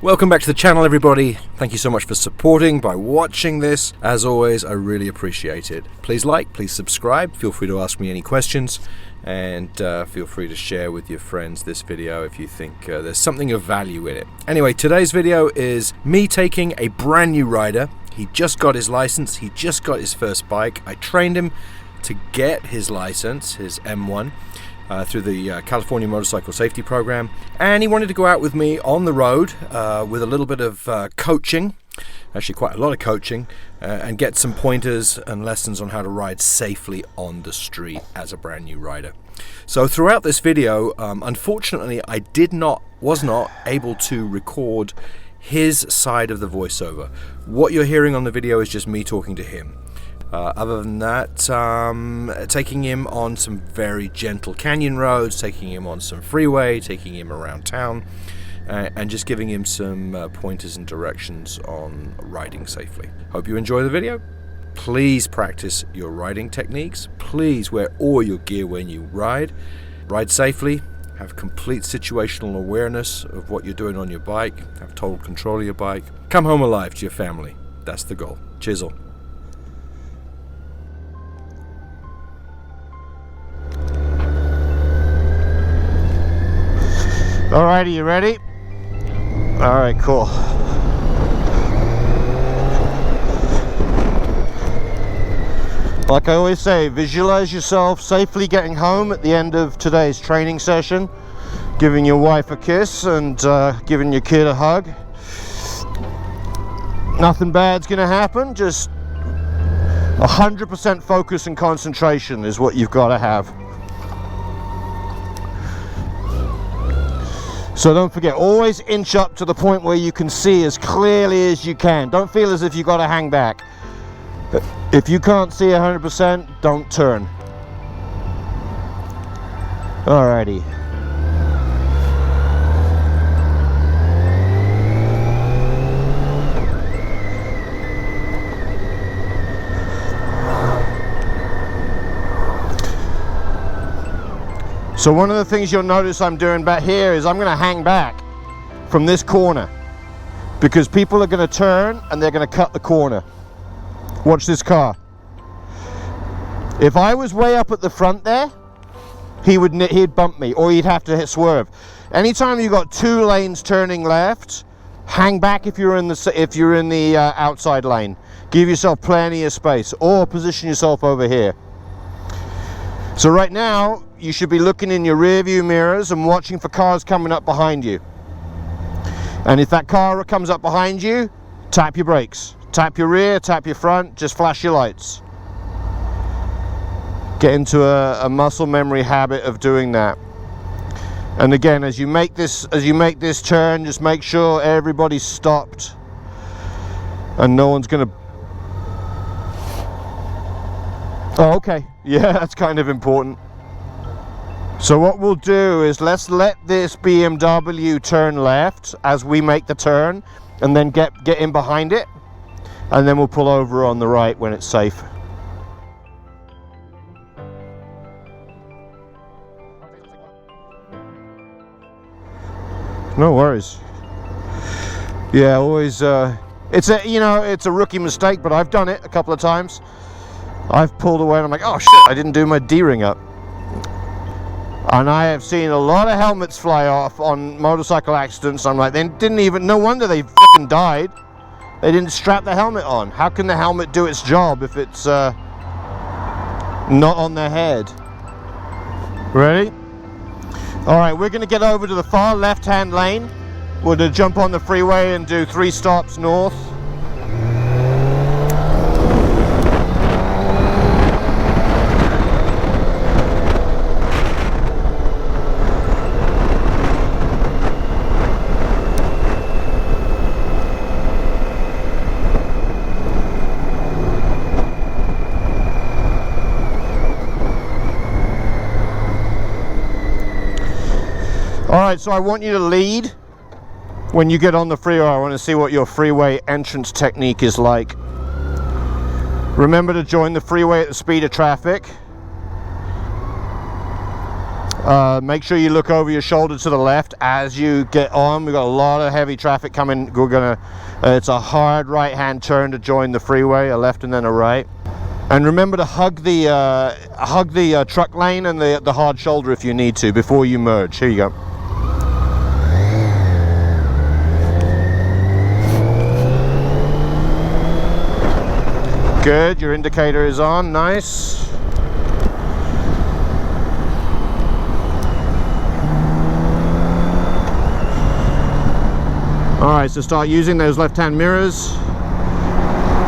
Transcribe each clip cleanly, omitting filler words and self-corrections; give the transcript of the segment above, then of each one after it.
Welcome back to the channel, everybody. Thank you so much for supporting by watching this. As always, I really appreciate it. Please like, please subscribe. Feel free to ask me any questions, and feel free to share with your friends this video if you think there's something of value in it. Anyway, today's video is me taking a brand new rider. He just got his license. He just got his first bike. I trained him to get his license, his M1. Through the California Motorcycle Safety Program, and he wanted to go out with me on the road with a little bit of coaching, actually quite a lot of coaching, and get some pointers and lessons on how to ride safely on the street as a brand new rider. So throughout this video, unfortunately, I was not able to record his side of the voiceover. What you're hearing on the video is just me talking to him. Other than that, taking him on some very gentle canyon roads, taking him on some freeway, taking him around town, and just giving him some pointers and directions on riding safely. Hope you enjoy the video. Please practice your riding techniques. Please wear all your gear when you ride. Ride safely. Have complete situational awareness of what you're doing on your bike. Have total control of your bike. Come home alive to your family. That's the goal. Cheers all. Alrighty, you ready? Alright, cool. Like I always say, visualize yourself safely getting home at the end of today's training session, giving your wife a kiss and giving your kid a hug. Nothing bad's gonna happen, just 100% focus and concentration is what you've got to have. So don't forget, always inch up to the point where you can see as clearly as you can. Don't feel as if you've got to hang back. If you can't see 100%, don't turn. Alrighty. So one of the things you'll notice I'm doing back here is I'm going to hang back from this corner because people are going to turn and they're going to cut the corner. Watch this car. If I was way up at the front there, he'd bump me, or he'd have to swerve. Anytime you've got two lanes turning left, hang back if you're in the outside lane. Give yourself plenty of space, or position yourself over here. So right now, you should be looking in your rear view mirrors and watching for cars coming up behind you. And if that car comes up behind you, tap your brakes. Tap your rear, tap your front, just flash your lights. Get into a muscle memory habit of doing that. And again, as you make this turn, just make sure everybody's stopped and no one's gonna... Oh, okay. Yeah, that's kind of important. So what we'll do is let's let this BMW turn left as we make the turn, and then get in behind it, and then we'll pull over on the right when it's safe. No worries. Yeah, always it's a rookie mistake, but I've done it a couple of times. I've pulled away and I'm like, oh shit, I didn't do my D-ring up. And I have seen a lot of helmets fly off on motorcycle accidents. I'm like, they didn't even, no wonder they fucking died. They didn't strap the helmet on. How can the helmet do its job if it's not on their head? Ready? All right, we're gonna get over to the far left-hand lane. We're gonna jump on the freeway and do 3 stops north. Alright, so I want you to lead when you get on the freeway. I want to see what your freeway entrance technique is like. Remember to join the freeway at the speed of traffic. Make sure you look over your shoulder to the left as you get on. We've got a lot of heavy traffic coming. We're gonna, it's a hard right-hand turn to join the freeway, a left and then a right. And remember to hug the truck lane and the hard shoulder if you need to before you merge. Here you go. Good, your indicator is on, nice. Alright, so start using those left-hand mirrors.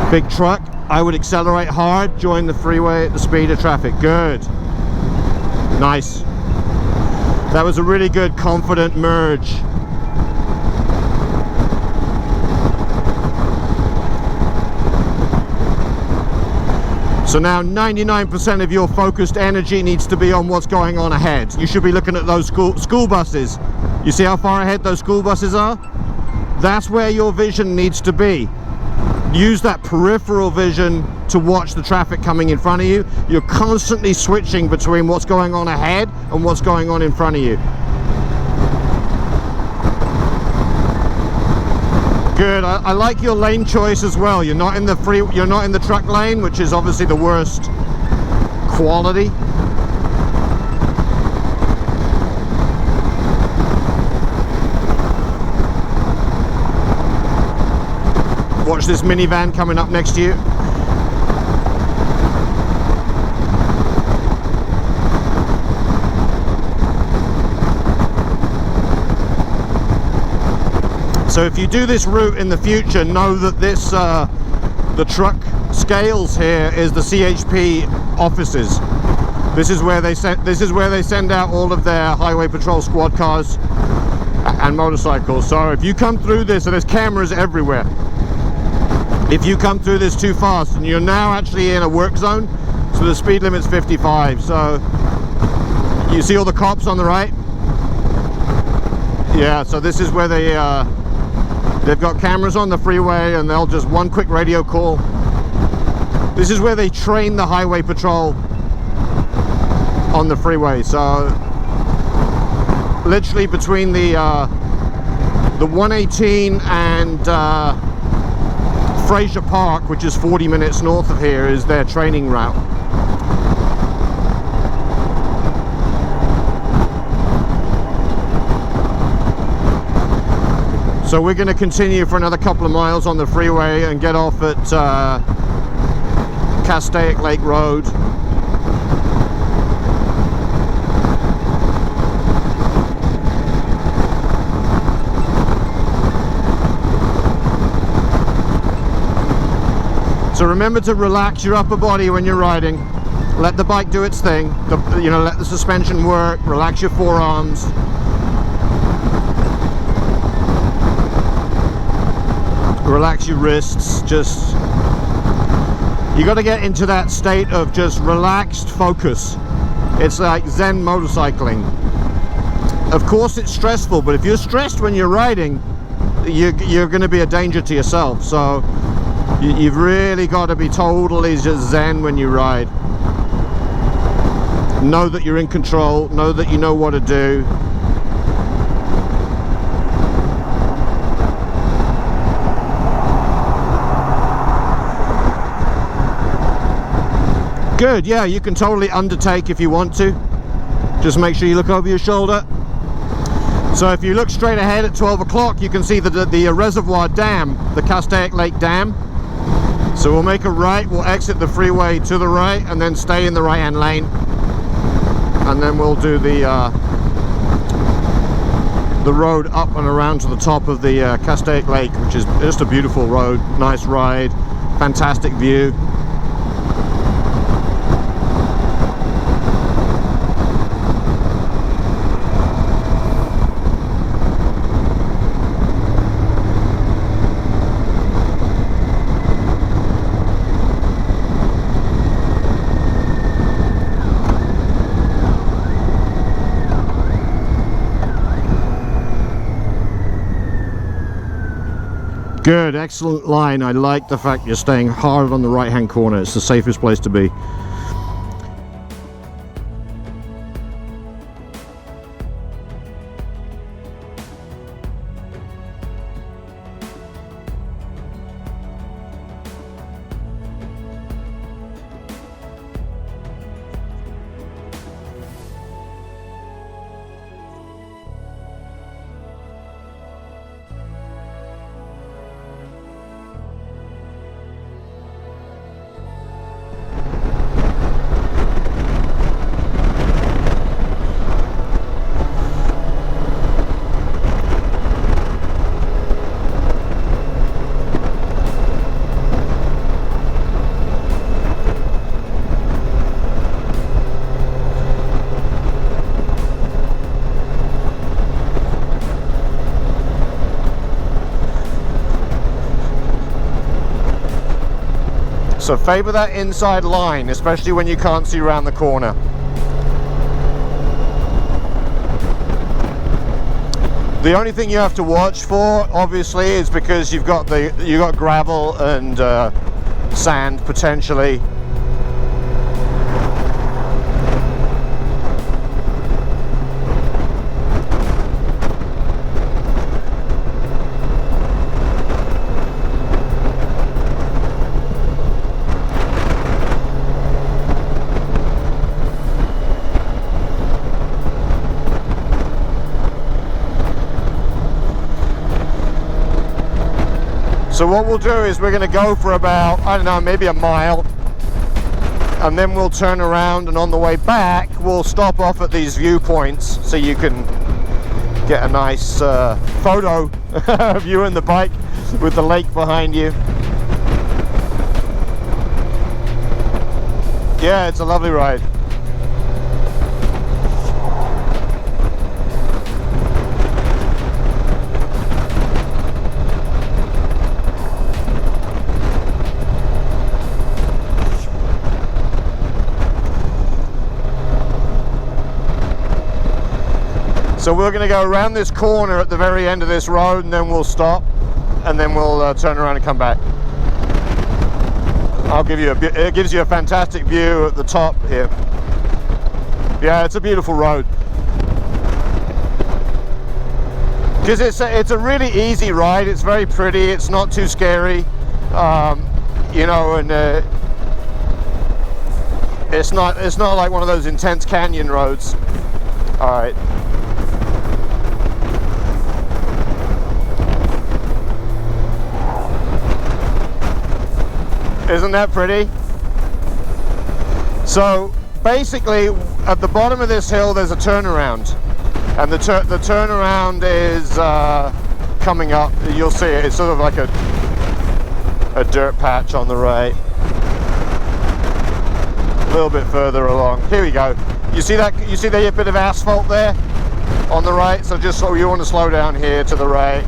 Big truck, I would accelerate hard, join the freeway at the speed of traffic. Good. Nice. That was a really good, confident merge. So now 99% of your focused energy needs to be on what's going on ahead. You should be looking at those school buses. You see how far ahead those school buses are? That's where your vision needs to be. Use that peripheral vision to watch the traffic coming in front of you. You're constantly switching between what's going on ahead and what's going on in front of you. Good. I like your lane choice as well. You're not in the truck lane, which is obviously the worst quality. Watch this minivan coming up next to you. So if you do this route in the future, know that this the truck scales here is the CHP offices. This is where they send out all of their highway patrol squad cars and motorcycles. So if you come through this, and there's cameras everywhere. If you come through this too fast, and you're now actually in a work zone, so the speed limit's 55. So you see all the cops on the right? Yeah, so this is where they've got cameras on the freeway, and they'll just one quick radio call. This is where they train the highway patrol on the freeway. So literally between the 118 and Fraser Park, which is 40 minutes north of here, is their training route. So we're going to continue for another couple of miles on the freeway and get off at Castaic Lake Road. So remember to relax your upper body when you're riding. Let the bike do its thing. Let the suspension work. Relax your forearms. Relax your wrists. Just, you got to get into that state of just relaxed focus. It's like Zen motorcycling. Of course it's stressful, but if you're stressed when you're riding, you're going to be a danger to yourself. So you've really got to be totally just Zen when you ride. Know that you're in control. Know that you know what to do. Good, yeah, you can totally undertake if you want to. Just make sure you look over your shoulder. So if you look straight ahead at 12 o'clock, you can see the reservoir dam, the Castaic Lake Dam. So we'll make a right, we'll exit the freeway to the right, and then stay in the right-hand lane. And then we'll do the road up and around to the top of the Castaic Lake, which is just a beautiful road, nice ride, fantastic view. Good, excellent line. I like the fact you're staying hard on the right hand corner. It's the safest place to be. So favor that inside line, especially when you can't see around the corner. The only thing you have to watch for, obviously, is because you've got gravel and sand potentially. So what we'll do is we're going to go for about, I don't know, maybe a mile, and then we'll turn around, and on the way back we'll stop off at these viewpoints so you can get a nice photo of you and the bike with the lake behind you. Yeah, it's a lovely ride. So we're going to go around this corner at the very end of this road, and then we'll stop, and then we'll turn around and come back. I'll give you it gives you a fantastic view at the top here. Yeah, it's a beautiful road. Because it's a really easy ride. It's very pretty. It's not too scary, you know, and it's not like one of those intense canyon roads. All right. Isn't that pretty? So basically at the bottom of this hill there's a turnaround, and the turnaround is coming up. You'll see it. It's sort of like a dirt patch on the right, a little bit further along. Here we go. You see that? You see the bit of asphalt there on the right? So just so you want to slow down here to the right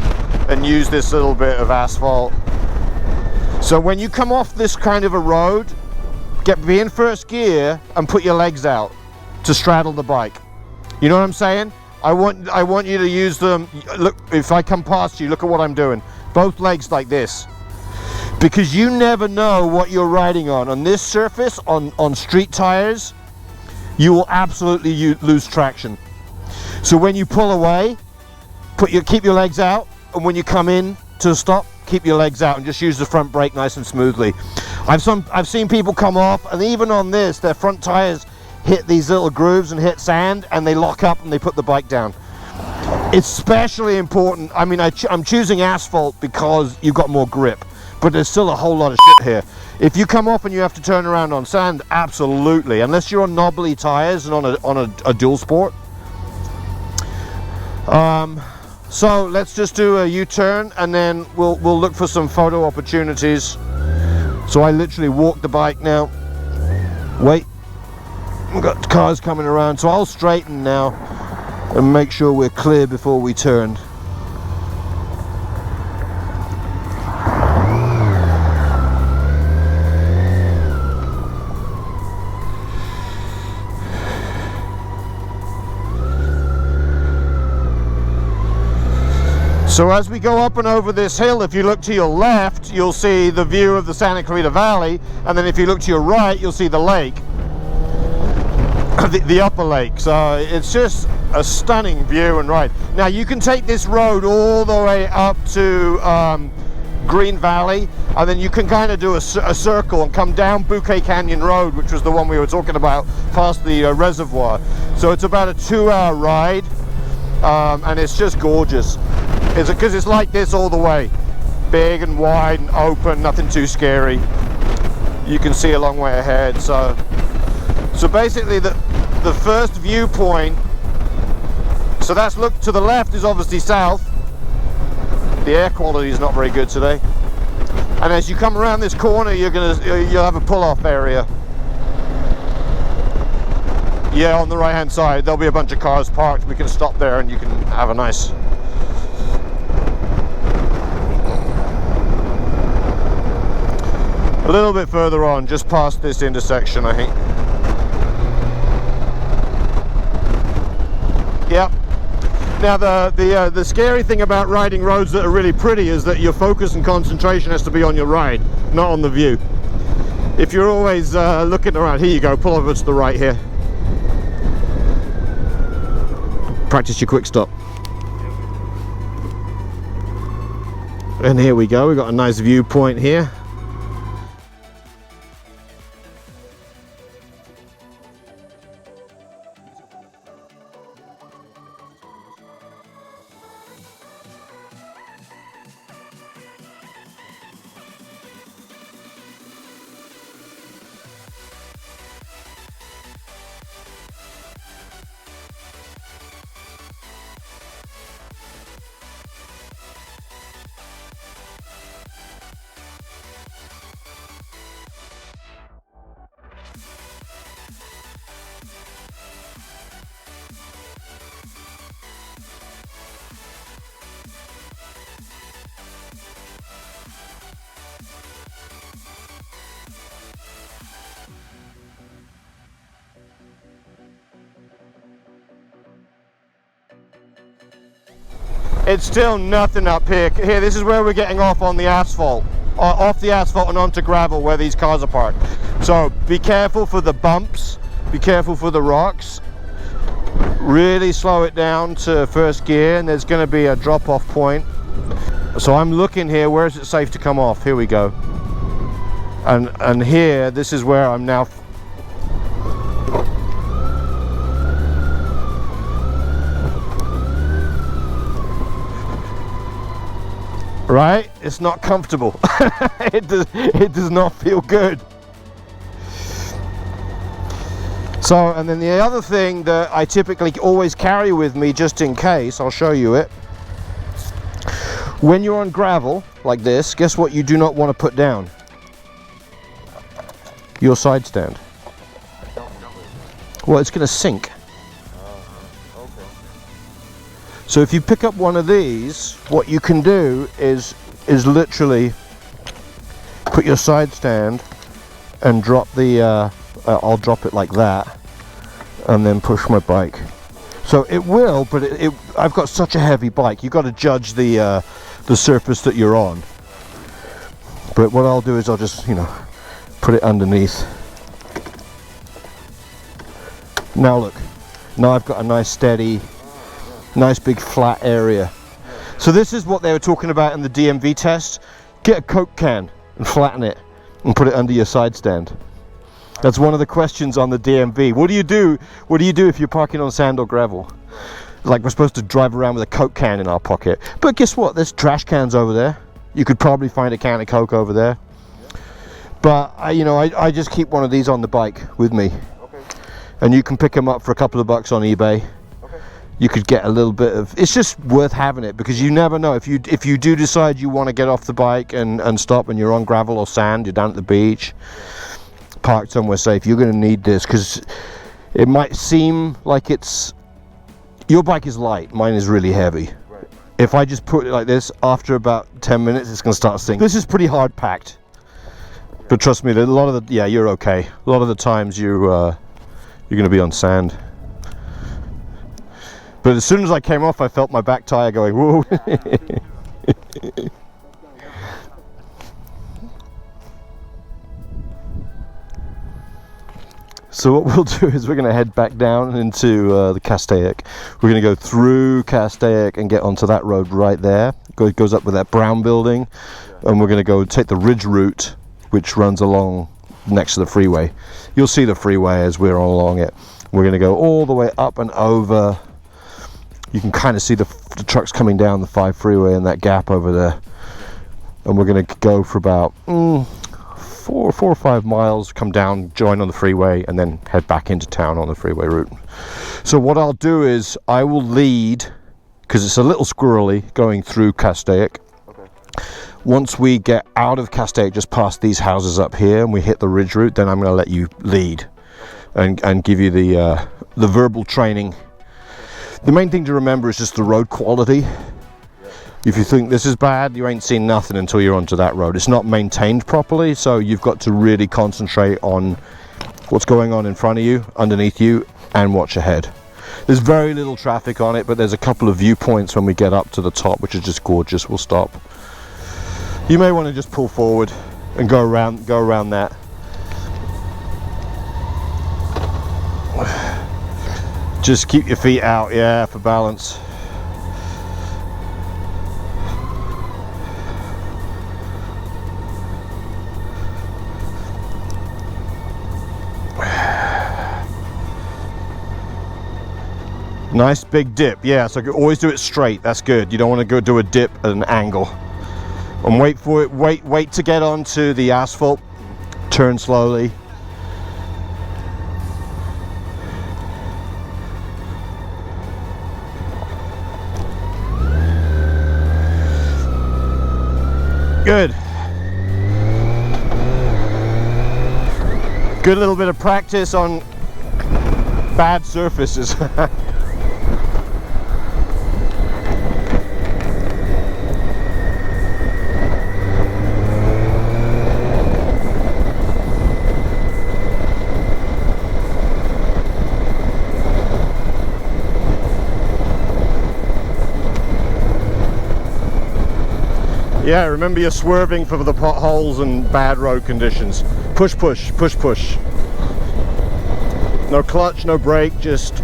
and use this little bit of asphalt. So when you come off this kind of a road, be in first gear and put your legs out to straddle the bike. You know what I'm saying? I want you to use them. Look, if I come past you, look at what I'm doing. Both legs like this. Because you never know what you're riding on. On this surface, on street tires, you will absolutely lose traction. So when you pull away, keep your legs out, and when you come in to a stop, keep your legs out and just use the front brake nice and smoothly. I've seen people come off, and even on this, their front tires hit these little grooves and hit sand, and they lock up and they put the bike down. It's especially important. I mean, I'm choosing asphalt because you've got more grip, but there's still a whole lot of shit here. If you come off and you have to turn around on sand, absolutely, unless you're on knobbly tires and on a dual sport. So let's just do a U-turn, and then we'll look for some photo opportunities. So I literally walk the bike now. Wait, we've got cars coming around, so I'll straighten now and make sure we're clear before we turn. So as we go up and over this hill, if you look to your left, you'll see the view of the Santa Clarita Valley, and then if you look to your right, you'll see the lake, the upper lake. So it's just a stunning view and ride. Now you can take this road all the way up to Green Valley, and then you can kind of do a circle and come down Bouquet Canyon Road, which was the one we were talking about, past the reservoir. So it's about a 2-hour ride, and it's just gorgeous. Because it's like this all the way, big and wide and open, nothing too scary. You can see a long way ahead. So basically the first viewpoint, so that's, look to the left is obviously south. The air quality is not very good today. And as you come around this corner, you'll have a pull-off area. Yeah, on the right hand side there'll be a bunch of cars parked. We can stop there and you can have a nice A little bit further on, just past this intersection, I think. Yep. Now the scary thing about riding roads that are really pretty is that your focus and concentration has to be on your ride, not on the view. If you're always looking around, here you go, pull over to the right here. Practice your quick stop. And here we go, we've got a nice viewpoint here. It's still nothing up here. Here, this is where we're getting off on the asphalt. Off the asphalt and onto gravel where these cars are parked. So be careful for the bumps, be careful for the rocks. Really slow it down to first gear, and there's going to be a drop-off point. So I'm looking here, where is it safe to come off? Here we go. And here, this is where I'm now. Right? It's not comfortable. it does not feel good. So, and then the other thing that I typically always carry with me, just in case, I'll show you it. When you're on gravel like this, guess what you do not want to put down? Your side stand. Well, it's going to sink. So if you pick up one of these, what you can do is literally put your side stand and drop the, I'll drop it like that, and then push my bike. So it will, but I've got such a heavy bike, you've got to judge the surface that you're on. But what I'll do is I'll just, you know, put it underneath. Now look, now I've got a nice steady, nice big flat area. So this is what they were talking about in the DMV test. Get a Coke can and flatten it and put it under your side stand. That's one of the questions on the DMV. What do you do if you're parking on sand or gravel? Like, we're supposed to drive around with a Coke can in our pocket. But guess what? There's trash cans over there. You could probably find a can of Coke over there. But I just keep one of these on the bike with me. Okay. And you can pick them up for a couple of bucks on eBay. You could get a little bit of, it's just worth having it, because you never know if you do decide you want to get off the bike and stop, and you're on gravel or sand, you're down at the beach, parked somewhere safe, you're going to need this, because it might seem like your bike is light, mine is really heavy. Right. If I just put it like this, after about 10 minutes it's going to start sinking. This is pretty hard packed, but trust me, a lot of the, yeah, you're okay. A lot of the times you're going to be on sand. But as soon as I came off, I felt my back tire going, whoa. So what we'll do is we're going to head back down into the Castaic. We're going to go through Castaic and get onto that road right there. It goes up with that brown building. And we're going to go take the ridge route, which runs along next to the freeway. You'll see the freeway as we're along it. We're going to go all the way up and over. You can kind of see the trucks coming down the 5 freeway and that gap over there. And we're going to go for about 4 or 5 miles, come down, join on the freeway, and then head back into town on the freeway route. So what I'll do is I will lead, because it's a little squirrely going through Castaic. Okay. Once we get out of Castaic, just past these houses up here, and we hit the ridge route, then I'm going to let you lead and give you the verbal training. The main thing to remember is just the road quality. If you think this is bad, you ain't seen nothing until you're onto that road. It's not maintained properly, so you've got to really concentrate on what's going on in front of you, underneath you, and watch ahead. There's very little traffic on it, but there's a couple of viewpoints when we get up to the top, which is just gorgeous. We'll stop. You may want to just pull forward and go around that. Just keep your feet out, yeah, for balance. Nice big dip, yeah, so always do it straight, that's good. You don't want to go do a dip at an angle. And wait for it, wait to get onto the asphalt, turn slowly. Good. Good little bit of practice on bad surfaces. Yeah, remember you're swerving for the potholes and bad road conditions. Push, push, push, push. No clutch, no brake, just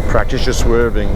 practice your swerving.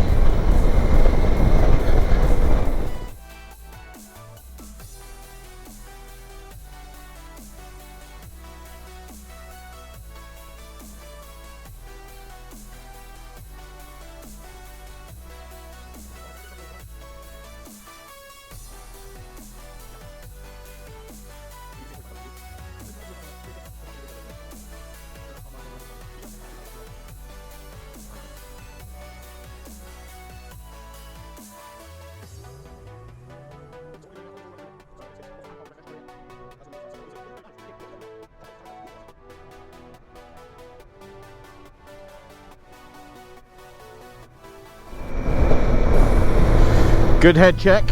Good head check,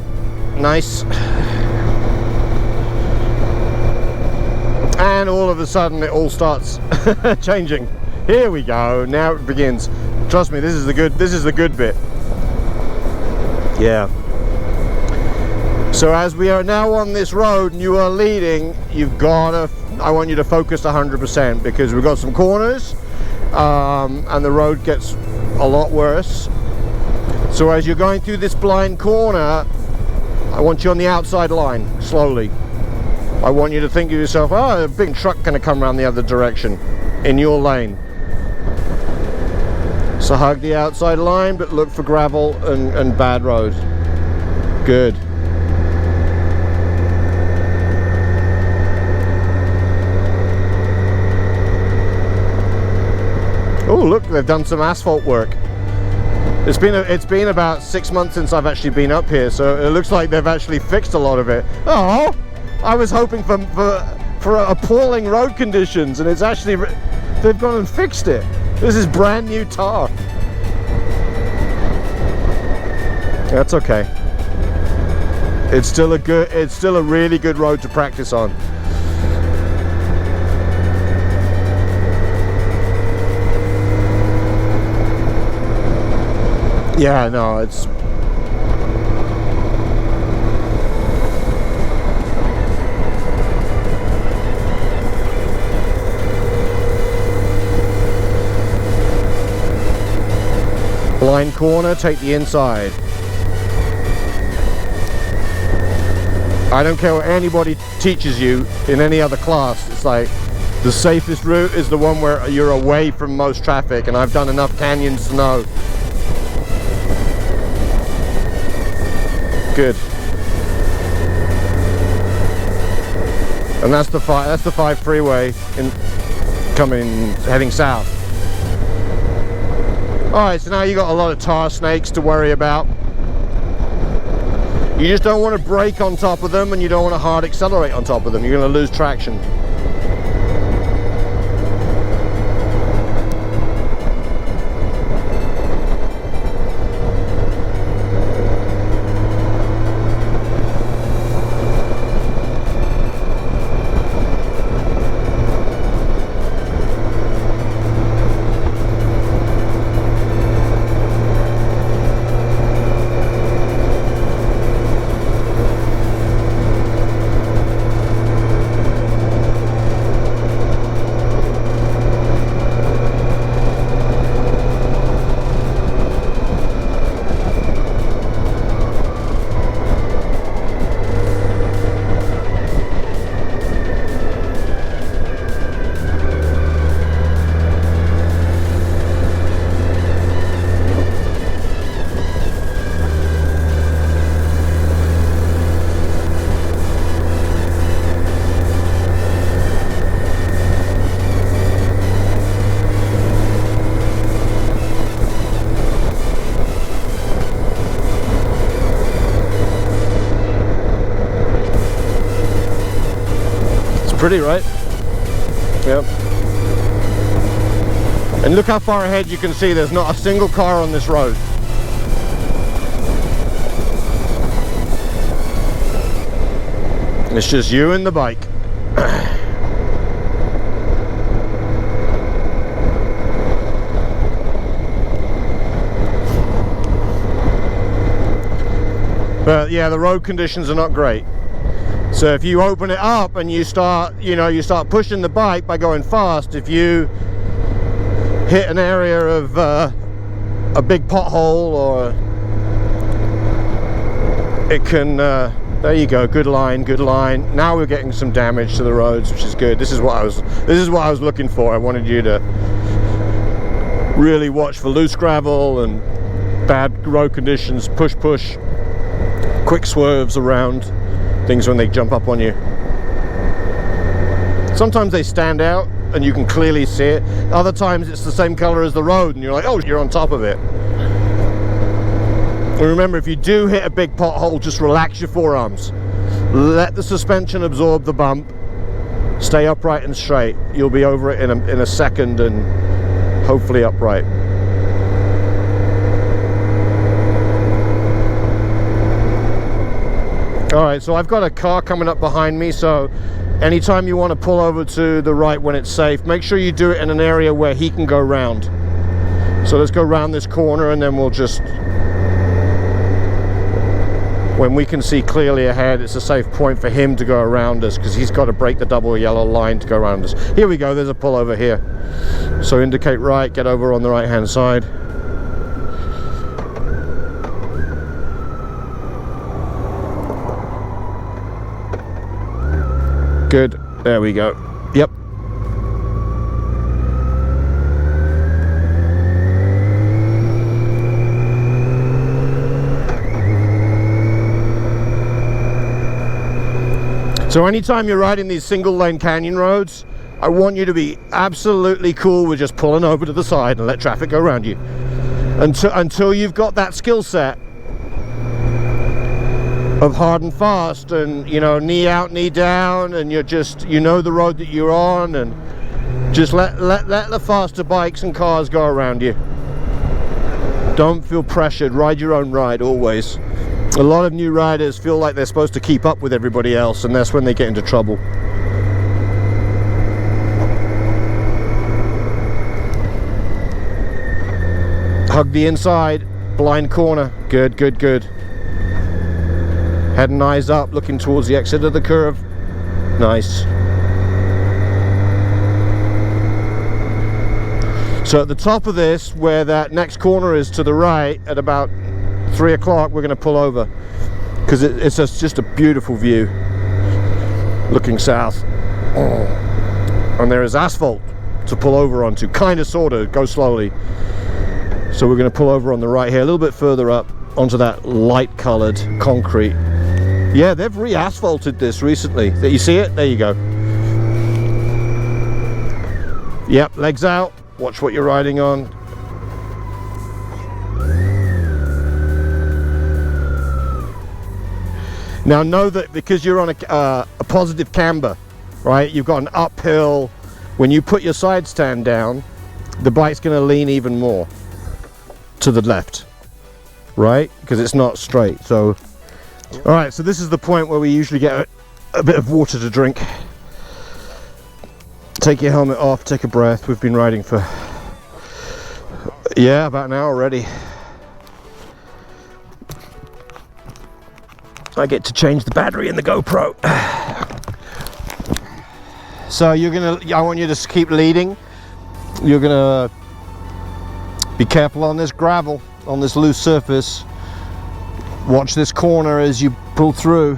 nice. And all of a sudden it all starts changing. Here we go, now it begins. Trust me, this is the good bit. Yeah. So as we are now on this road and you are leading, I want you to focus 100% because we've got some corners and the road gets a lot worse. So as you're going through this blind corner, I want you on the outside line, slowly. I want you to think to yourself, oh, a big truck going to come around the other direction, in your lane. So hug the outside line, but look for gravel and bad road. Good. Oh, look, they've done some asphalt work. It's been about 6 months since I've actually been up here, so it looks like they've actually fixed a lot of it. Oh, I was hoping for appalling road conditions, and it's actually they've gone and fixed it. This is brand new tar. That's okay. It's still a really good road to practice on. Yeah, no, it's blind corner, take the inside. I don't care what anybody teaches you in any other class, it's like the safest route is the one where you're away from most traffic, and I've done enough canyons to know. Good. And that's the 5 freeway heading south. Alright, so now you got a lot of tar snakes to worry about. You just don't want to brake on top of them, and you don't want to hard accelerate on top of them. You're going to lose traction. Pretty, right? Yep. And look how far ahead you can see there's not a single car on this road. It's just you and the bike. But yeah, the road conditions are not great. So if you open it up and you start, you start pushing the bike by going fast, if you hit an area of a big pothole, or it can, there you go, good line, good line. Now we're getting some damage to the roads, which is good. This is what I was looking for. I wanted you to really watch for loose gravel and bad road conditions, push, quick swerves around things when they jump up on you. Sometimes they stand out and you can clearly see it. Other times it's the same color as the road and you're like, oh, you're on top of it. And remember, if you do hit a big pothole, just relax your forearms. Let the suspension absorb the bump. Stay upright and straight. You'll be over it in a second and hopefully upright. Alright, so I've got a car coming up behind me, so anytime you want to pull over to the right when it's safe, make sure you do it in an area where he can go round. So let's go round this corner and then we'll just, when we can see clearly ahead, it's a safe point for him to go around us, because he's got to break the double yellow line to go around us. Here we go, there's a pull over here. So indicate right, get over on the right hand side. Good, there we go. Yep. So anytime you're riding these single lane canyon roads, I want you to be absolutely cool with just pulling over to the side and let traffic go around you. Until you've got that skill set of hard and fast, and knee out, knee down, and you're just, the road that you're on, and just let the faster bikes and cars go around you. Don't feel pressured. Ride your own ride always. A lot of new riders feel like they're supposed to keep up with everybody else, and that's when they get into trouble. Hug the inside, blind corner. Good, good, good. Head and eyes up, looking towards the exit of the curve. Nice. So at the top of this, where that next corner is to the right, at about 3 o'clock, we're going to pull over, because it's just a beautiful view looking south. And there is asphalt to pull over onto, kind of, sort of, go slowly. So we're going to pull over on the right here, a little bit further up onto that light colored concrete. Yeah, they've re-asphalted this recently. You see it? There you go. Yep, legs out. Watch what you're riding on. Now know that because you're on a positive camber, right? You've got an uphill. When you put your side stand down, the bike's going to lean even more to the left, right? Because it's not straight. So all right, so this is the point where we usually get a bit of water to drink. Take your helmet off, take a breath. We've been riding for, yeah, about an hour already. I get to change the battery in the GoPro. So I want you to keep leading. You're gonna be careful on this gravel, on this loose surface. Watch this corner as you pull through.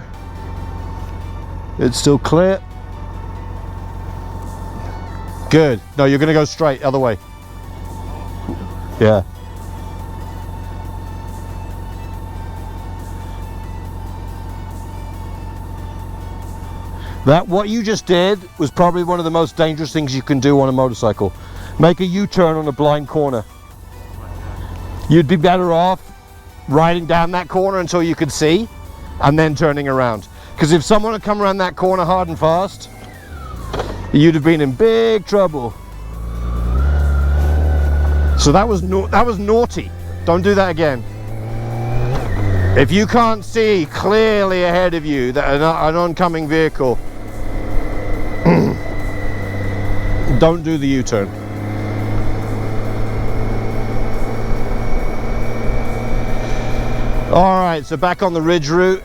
It's still clear. Good. No, you're going to go straight, other way. Yeah. What you just did was probably one of the most dangerous things you can do on a motorcycle. Make a U-turn on a blind corner. You'd be better off riding down that corner until you could see and then turning around, because if someone had come around that corner hard and fast, you'd have been in big trouble. So that was naughty. Don't do that again. If you can't see clearly ahead of you that an oncoming vehicle, don't do the U-turn. All right, so back on the ridge route.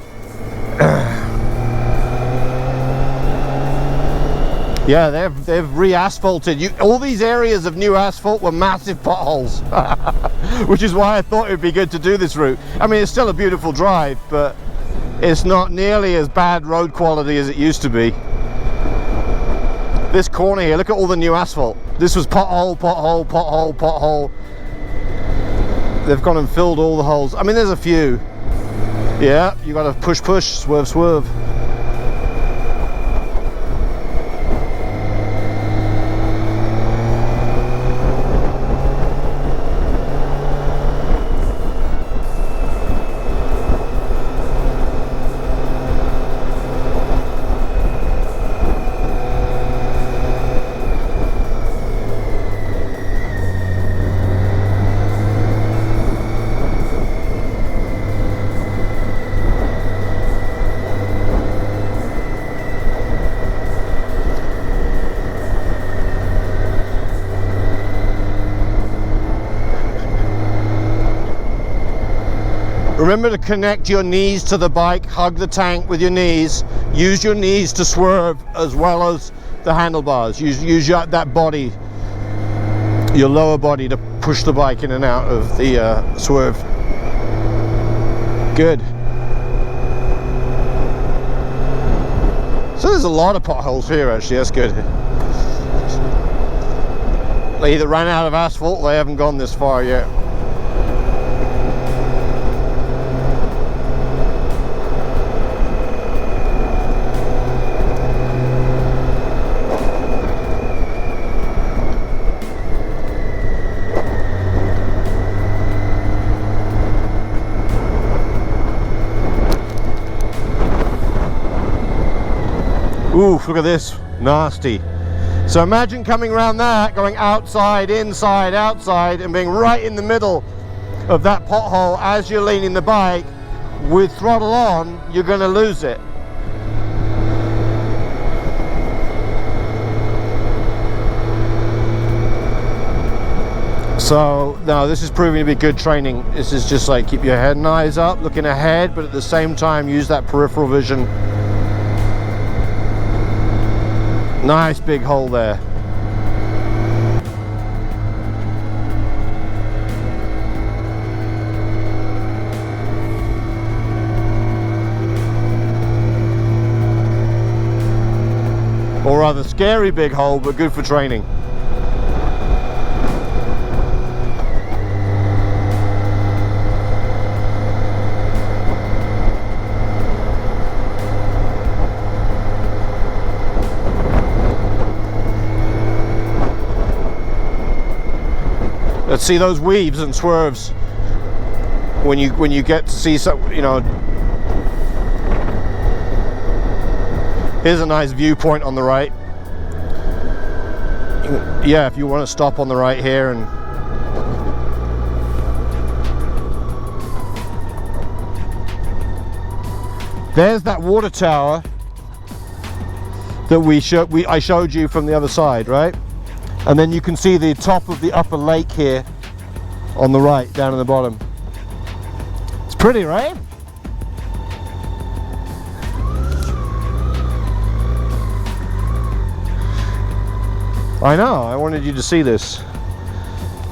Yeah, they've re-asphalted. All these areas of new asphalt were massive potholes, which is why I thought it would be good to do this route. I mean, it's still a beautiful drive, but it's not nearly as bad road quality as it used to be. This corner here, look at all the new asphalt. This was pothole, pothole, pothole, pothole. They've gone and filled all the holes. I mean, there's a few. Yeah, you got to push, push, swerve, swerve. Remember to connect your knees to the bike, hug the tank with your knees, use your knees to swerve as well as the handlebars. Use that body, your lower body, to push the bike in and out of the swerve. Good. So there's a lot of potholes here actually, that's good. They either ran out of asphalt or they haven't gone this far yet. Oof, look at this, nasty. So imagine coming around that, going outside, inside, outside, and being right in the middle of that pothole as you're leaning the bike. With throttle on, you're going to lose it. So, no, this is proving to be good training. This is just like keep your head and eyes up, looking ahead, but at the same time use that peripheral vision. Nice big hole there. Or rather scary big hole, but good for training. Let's see those weaves and swerves when you get to see some, you know. Here's a nice viewpoint on the right. Yeah, if you want to stop on the right here and there's that water tower that I showed you from the other side, right? And then you can see the top of the upper lake here on the right, down in the bottom. It's pretty, right? I know, I wanted you to see this.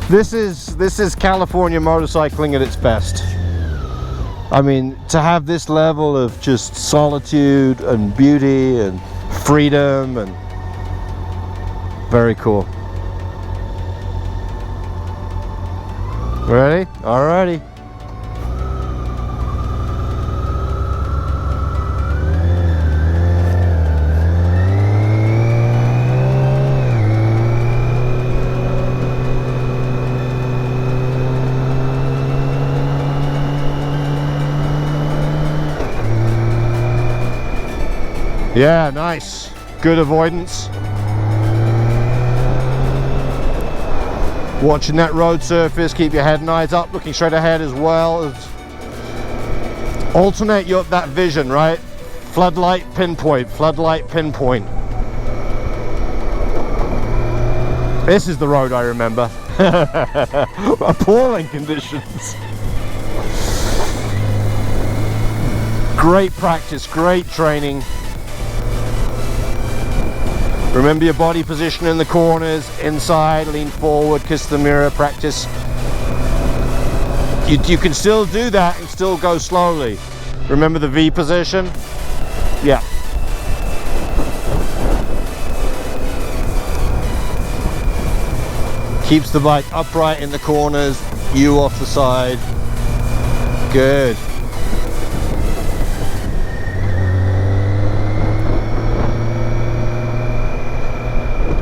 This is California motorcycling at its best. I mean, to have this level of just solitude and beauty and freedom, and very cool. Ready? Alrighty. Yeah, nice. Good avoidance. Watching that road surface, keep your head and eyes up, looking straight ahead as well. Alternate that vision, right? Floodlight, pinpoint, floodlight, pinpoint. This is the road I remember. Appalling conditions. Great practice, great training. Remember your body position in the corners, inside, lean forward, kiss the mirror, practice. You can still do that and still go slowly. Remember the V position? Yeah. Keeps the bike upright in the corners, you off the side. Good.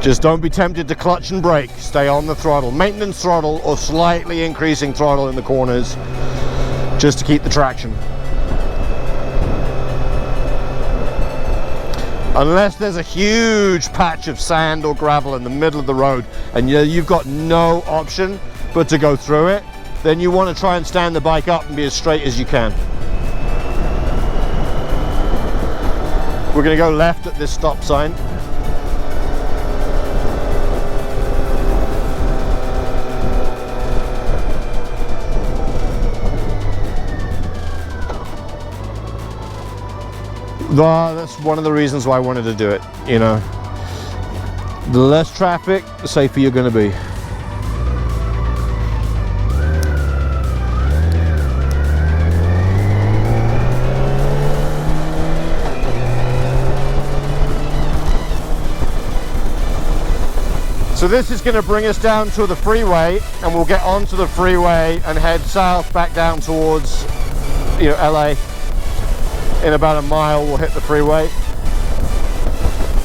Just don't be tempted to clutch and brake. Stay on the throttle. Maintenance throttle or slightly increasing throttle in the corners just to keep the traction. Unless there's a huge patch of sand or gravel in the middle of the road and you've got no option but to go through it, then you want to try and stand the bike up and be as straight as you can. We're going to go left at this stop sign. That's one of the reasons why I wanted to do it, you know. The less traffic, the safer you're going to be. So this is going to bring us down to the freeway, and we'll get onto the freeway and head south back down towards, you know, LA. In about a mile we'll hit the freeway,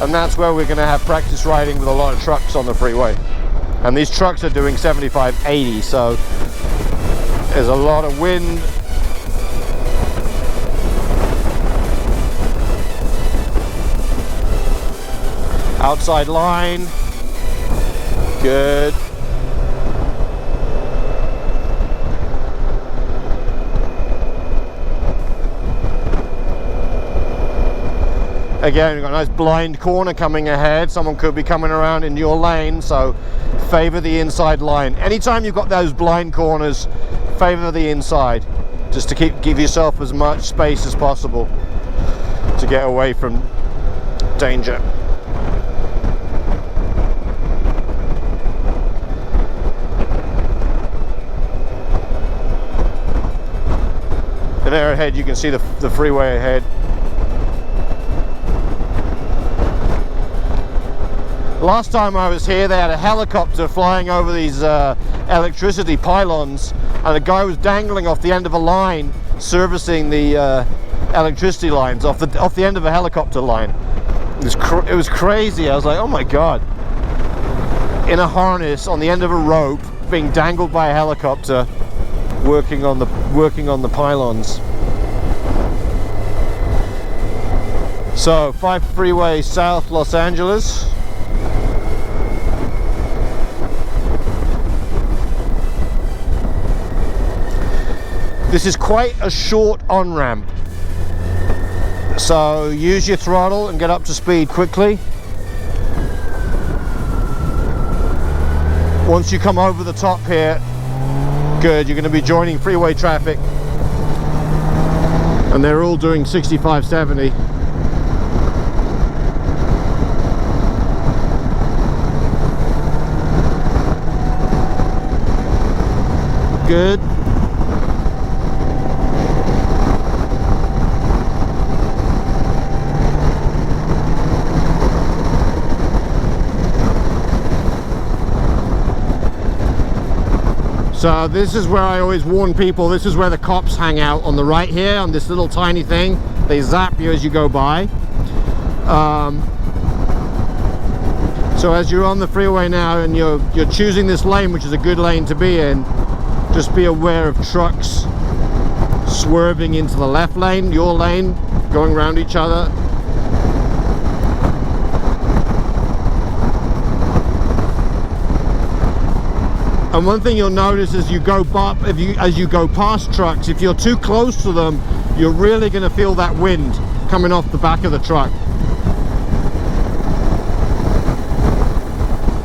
and that's where we're going to have practice riding with a lot of trucks on the freeway. And these trucks are doing 75, 80, so there's a lot of wind. Outside line, good. Again, we've got a nice blind corner coming ahead. Someone could be coming around in your lane, so favor the inside line. Anytime you've got those blind corners, favor the inside, just to give yourself as much space as possible to get away from danger. And there ahead you can see the freeway ahead. Last time I was here, they had a helicopter flying over these electricity pylons, and a guy was dangling off the end of a line, servicing the electricity lines off the end of a helicopter line. It was crazy. I was like, oh my god! In a harness on the end of a rope, being dangled by a helicopter, working on the pylons. So 5 Freeway South, Los Angeles. This is quite a short on-ramp, so use your throttle and get up to speed quickly. Once you come over the top here, good, you're going to be joining freeway traffic, and they're all doing 65, 70. Good. So this is where I always warn people, this is where the cops hang out, on the right here, on this little tiny thing. They zap you as you go by. So as you're on the freeway now and you're choosing this lane, which is a good lane to be in, just be aware of trucks swerving into the left lane, your lane, going around each other. And one thing you'll notice as you go past trucks, if you're too close to them, you're really going to feel that wind coming off the back of the truck.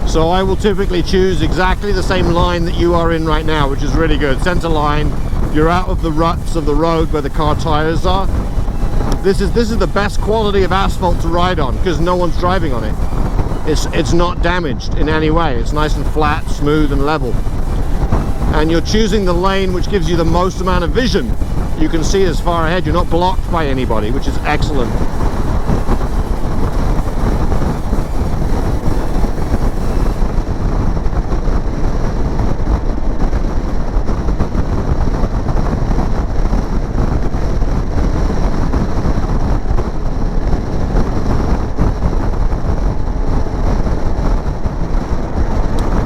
So I will typically choose exactly the same line that you are in right now, which is really good. Center line. You're out of the ruts of the road where the car tires are. This is the best quality of asphalt to ride on because no one's driving on it. It's not damaged in any way. It's nice and flat, smooth and level. And you're choosing the lane which gives you the most amount of vision. You can see as far ahead. You're not blocked by anybody, which is excellent.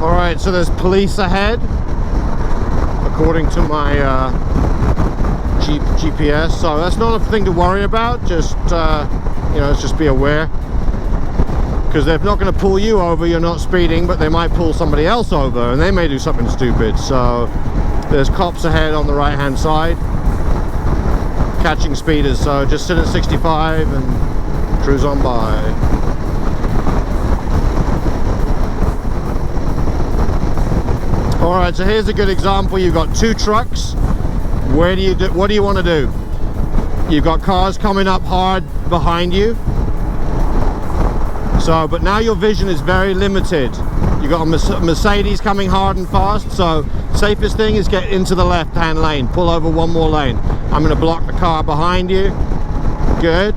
Alright, so there's police ahead, according to my GPS, so that's not a thing to worry about. Just you know, just be aware, because they're not going to pull you over. You're not speeding, but they might pull somebody else over and they may do something stupid. So there's cops ahead on the right hand side catching speeders, so just sit at 65 and cruise on by. Alright, so here's a good example. You've got two trucks. What do you want to do? You've got cars coming up hard behind you. So, but now your vision is very limited. You've got a Mercedes coming hard and fast, so safest thing is get into the left-hand lane. Pull over one more lane. I'm going to block the car behind you. Good.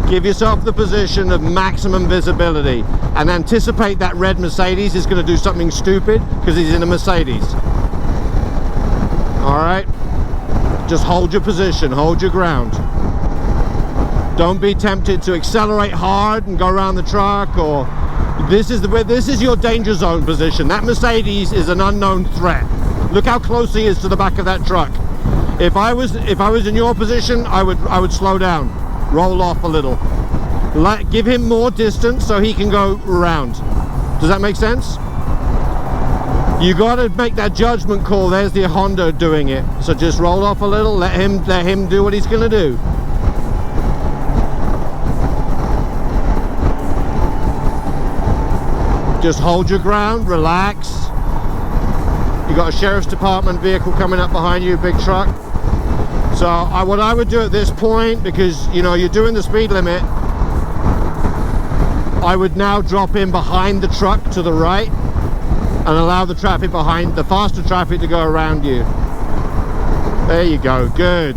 Give yourself the position of maximum visibility and anticipate that red Mercedes is going to do something stupid because he's in a Mercedes. Alright? Just hold your position, hold your ground. Don't be tempted to accelerate hard and go around the truck, or this is your danger zone position. That Mercedes is an unknown threat. Look how close he is to the back of that truck. If I was in your position, I would slow down. Roll off a little. Give him more distance so he can go around. Does that make sense? You got to make that judgment call. There's the Honda doing it. So just roll off a little. Let him do what he's going to do. Just hold your ground. Relax. You got a sheriff's department vehicle coming up behind you, big truck. So what I would do at this point, because you know you're doing the speed limit, I would now drop in behind the truck to the right and allow the traffic behind, the faster traffic, to go around you. There you go, good.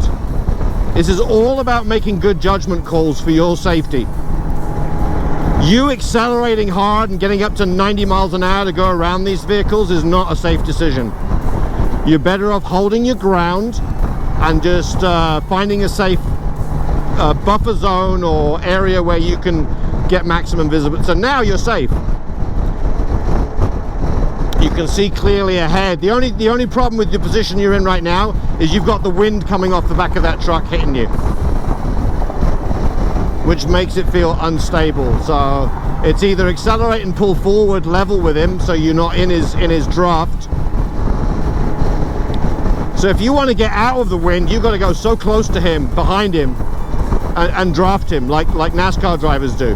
This is all about making good judgment calls for your safety. You accelerating hard and getting up to 90 miles an hour to go around these vehicles is not a safe decision. You're better off holding your ground and just finding a safe buffer zone or area where you can get maximum visibility. So now you're safe. You can see clearly ahead. The only problem with the position you're in right now is you've got the wind coming off the back of that truck hitting you, which makes it feel unstable. So it's either accelerate and pull forward level with him so you're not in his draft. So if you want to get out of the wind, you've got to go so close to him, behind him, and draft him like NASCAR drivers do.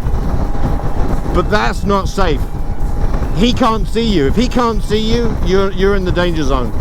But that's not safe. He can't see you. If he can't see you, you're in the danger zone.